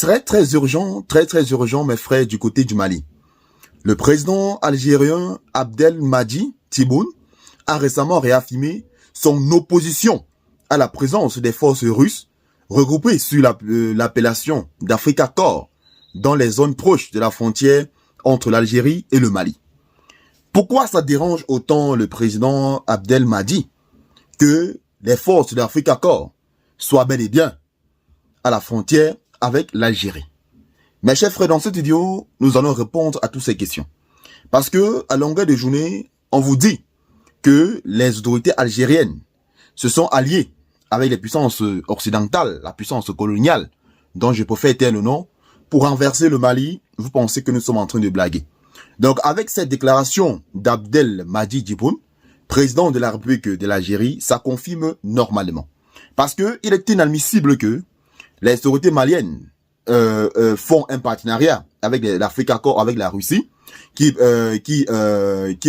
très urgent, mes frères, du côté du Mali. Le président algérien Abdelmadjid Tebboune a récemment réaffirmé son opposition à la présence des forces russes regroupées sur l'appellation d'Africa Corps dans les zones proches de la frontière entre l'Algérie et le Mali. Pourquoi ça dérange autant le président Abdelmadjid que les forces d'Africa Corps soient bel et bien à la frontière avec l'Algérie? Mes chers frères, dans cette vidéo, nous allons répondre à toutes ces questions. Parce que, à longueur de journée, on vous dit que les autorités algériennes se sont alliées avec les puissances occidentales, la puissance coloniale, dont je préfère taire le nom, pour renverser le Mali. Vous pensez que nous sommes en train de blaguer. Donc, avec cette déclaration d'Abdelmadjid Tebboune, président de la République de l'Algérie, ça confirme normalement. Parce que il est inadmissible que les autorités maliennes font un partenariat avec l'Africa Corps, avec la Russie, qui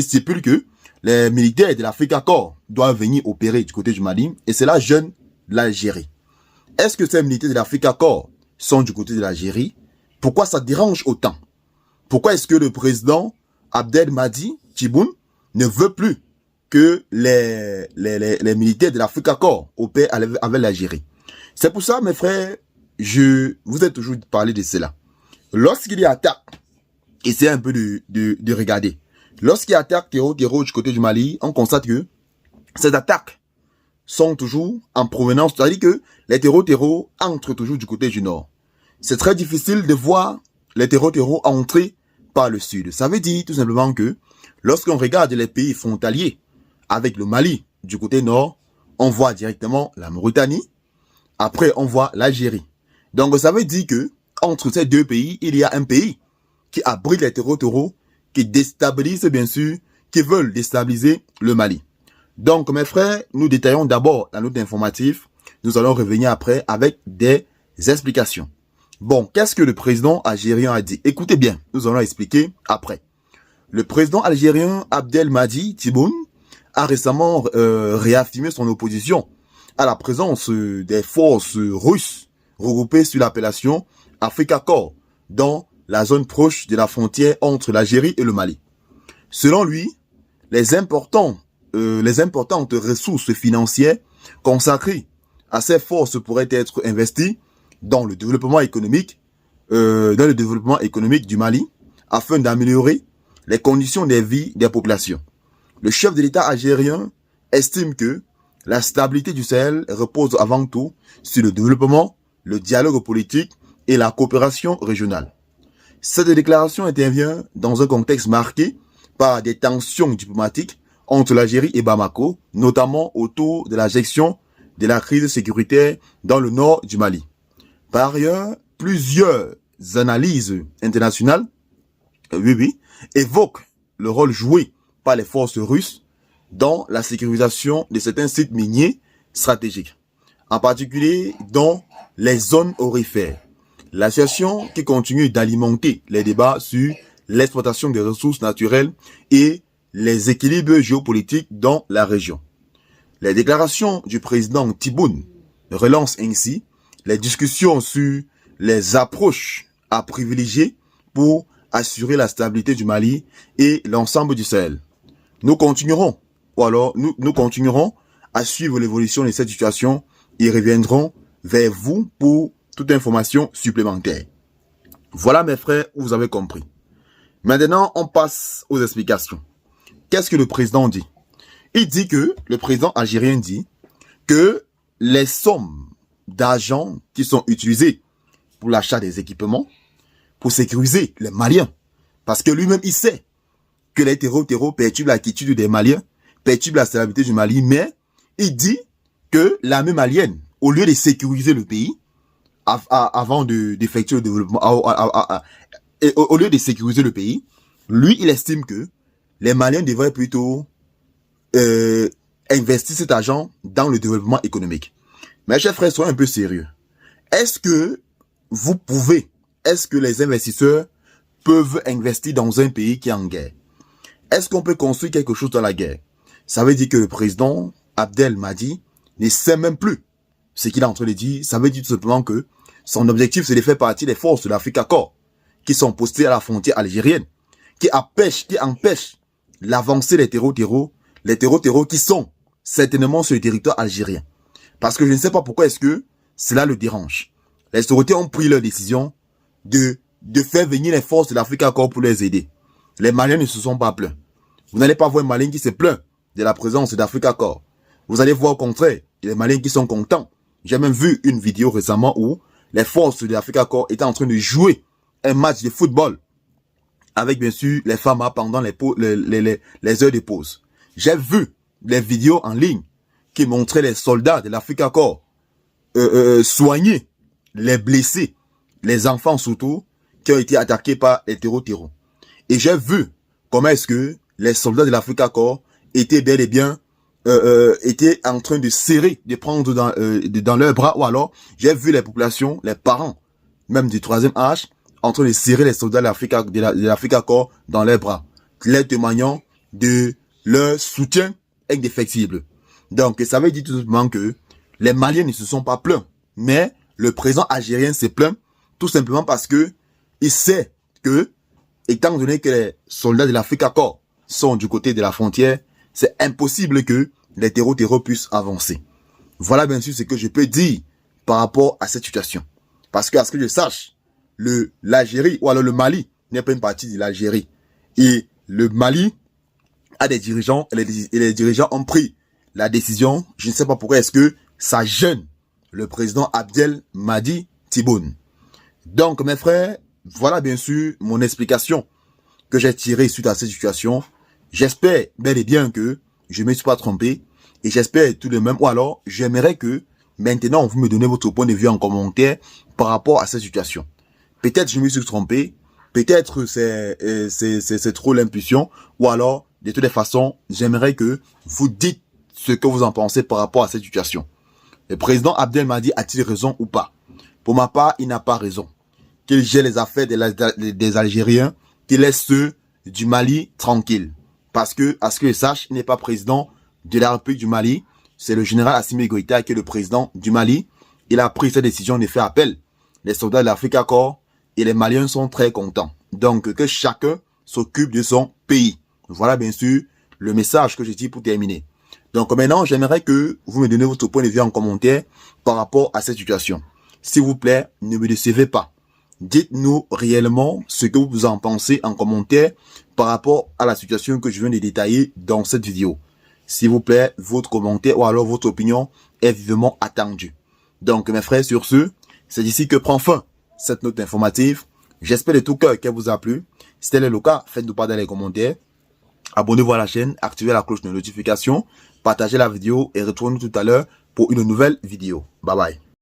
stipule que les militaires de l'Africa Corps doivent venir opérer du côté du Mali, et cela gêne l'Algérie. Est-ce que ces militaires de l'Africa Corps sont du côté de l'Algérie? Pourquoi ça dérange autant? Pourquoi est-ce que le président Abdelmadjid Tebboune ne veut plus que les militaires de l'Africa Corps opèrent avec l'Algérie? C'est pour ça, mes frères, je vous ai toujours parlé de cela. Lorsqu'il y a attaque, essayez un peu de regarder. Lorsqu'il y a attaque terreau du côté du Mali, on constate que ces attaques sont toujours en provenance, c'est-à-dire que les terreaux entrent toujours du côté du nord. C'est très difficile de voir les terreaux entrer par le sud. Ça veut dire tout simplement que lorsqu'on regarde les pays frontaliers avec le Mali du côté nord, on voit directement la Mauritanie, après on voit l'Algérie. Donc ça veut dire que entre ces deux pays, il y a un pays qui abrite les terreaux, qui déstabilise bien sûr, qui veulent déstabiliser le Mali. Donc mes frères, nous détaillons d'abord la note informative, nous allons revenir après avec des explications. Bon, qu'est-ce que le président algérien a dit? Écoutez bien, nous allons expliquer après. Le président algérien Abdelmadjid Tebboune a récemment réaffirmé son opposition à la présence des forces russes regroupées sur l'appellation Africa Corps dans la zone proche de la frontière entre l'Algérie et le Mali. Selon lui, les importantes ressources financières consacrées à ces forces pourraient être investies dans le développement économique, du Mali, afin d'améliorer les conditions de vie des populations. Le chef de l'État algérien estime que la stabilité du Sahel repose avant tout sur le développement, le dialogue politique et la coopération régionale. Cette déclaration intervient dans un contexte marqué par des tensions diplomatiques entre l'Algérie et Bamako, notamment autour de la gestion de la crise sécuritaire dans le nord du Mali. Par ailleurs, plusieurs analyses internationales évoquent le rôle joué par les forces russes dans la sécurisation de certains sites miniers stratégiques, en particulier dans les zones aurifères. La situation qui continue d'alimenter les débats sur l'exploitation des ressources naturelles et les équilibres géopolitiques dans la région. Les déclarations du président Tebboune relancent ainsi les discussions sur les approches à privilégier pour assurer la stabilité du Mali et l'ensemble du Sahel. Nous continuerons à suivre l'évolution de cette situation et reviendrons vers vous pour toute information supplémentaire. Voilà mes frères, vous avez compris. Maintenant, on passe aux explications. Qu'est-ce que le président dit? Le président algérien dit que les sommes d'argent qui sont utilisées pour l'achat des équipements, pour sécuriser les Maliens, parce que lui-même il sait que les terreaux perturbent la quiétude des Maliens, perturbent la stabilité du Mali, mais il dit que l'armée malienne, au lieu de sécuriser le pays, avant d'effectuer le développement, au lieu de sécuriser le pays, lui, il estime que les Maliens devraient plutôt investir cet argent dans le développement économique. Mes chers frères, soyez un peu sérieux. Est-ce que les investisseurs peuvent investir dans un pays qui est en guerre? Est-ce qu'on peut construire quelque chose dans la guerre? Ça veut dire que le président Abdelmadjid ne sait même plus ce qu'il est en train de dire. Ça veut dire tout simplement que Son objectif, c'est de faire partie des forces de l'Africa Corps qui sont postées à la frontière algérienne, qui empêchent l'avancée des terreaux qui sont certainement sur le territoire algérien. Parce que je ne sais pas pourquoi est-ce que cela le dérange. Les autorités ont pris leur décision de faire venir les forces de l'Africa Corps pour les aider. Les Maliens ne se sont pas plaints. Vous n'allez pas voir un Malien qui se plaint de la présence d'Africa Corps. Vous allez voir au contraire, les Maliens qui sont contents. J'ai même vu une vidéo récemment où les forces de l'Africa Corps étaient en train de jouer un match de football avec bien sûr les femmes pendant les heures de pause. J'ai vu des vidéos en ligne qui montraient les soldats de l'Africa Corps soigner les blessés, les enfants surtout, qui ont été attaqués par les terreaux. Et j'ai vu comment est-ce que les soldats de l'Africa Corps étaient bel et bien étaient en train de serrer, de prendre dans leurs bras, ou alors j'ai vu les populations, les parents, même du 3e âge, en train de serrer les soldats de l'Africa Corps dans leurs bras, les témoignant de leur soutien indéfectible. Donc ça veut dire tout simplement que les Maliens ne se sont pas plaints, mais le président algérien s'est plaint tout simplement parce que il sait que, étant donné que les soldats de l'Africa Corps sont du côté de la frontière, c'est impossible que les terreaux puissent avancer. Voilà bien sûr ce que je peux dire par rapport à cette situation. Parce que, à ce que je sache, l'Algérie ou alors le Mali n'est pas une partie de l'Algérie. Et le Mali a des dirigeants et les dirigeants ont pris la décision. Je ne sais pas pourquoi est-ce que ça gêne le président Abdelmadjid Tebboune. Donc mes frères, voilà bien sûr mon explication que j'ai tirée suite à cette situation. J'espère bel et bien que je ne me suis pas trompé. Et j'espère tout de même, ou alors j'aimerais que maintenant vous me donnez votre point de vue en commentaire par rapport à cette situation. Peut-être je me suis trompé, peut-être c'est trop l'impulsion, ou alors de toutes les façons, j'aimerais que vous dites ce que vous en pensez par rapport à cette situation. Le président Abdelmadjid a-t-il raison ou pas? Pour ma part, il n'a pas raison. Qu'il gère les affaires des Algériens, qu'il laisse ceux du Mali tranquilles. Parce que, à ce que je sache, il n'est pas président de la République du Mali. C'est le général Assimi Goïta qui est le président du Mali. Il a pris cette décision de faire appel. Les soldats de l'Africa Corps et les Maliens sont très contents. Donc, que chacun s'occupe de son pays. Voilà bien sûr le message que je dis pour terminer. Donc maintenant, j'aimerais que vous me donnez votre point de vue en commentaire par rapport à cette situation. S'il vous plaît, ne me décevez pas. Dites-nous réellement ce que vous en pensez en commentaire par rapport à la situation que je viens de détailler dans cette vidéo. S'il vous plaît, votre commentaire ou alors votre opinion est vivement attendue. Donc mes frères, sur ce, c'est d'ici que prend fin cette note informative. J'espère de tout cœur qu'elle vous a plu. Si tel est le cas, faites-nous part dans les commentaires. Abonnez-vous à la chaîne, activez la cloche de notification, partagez la vidéo et retrouvez-nous tout à l'heure pour une nouvelle vidéo. Bye bye.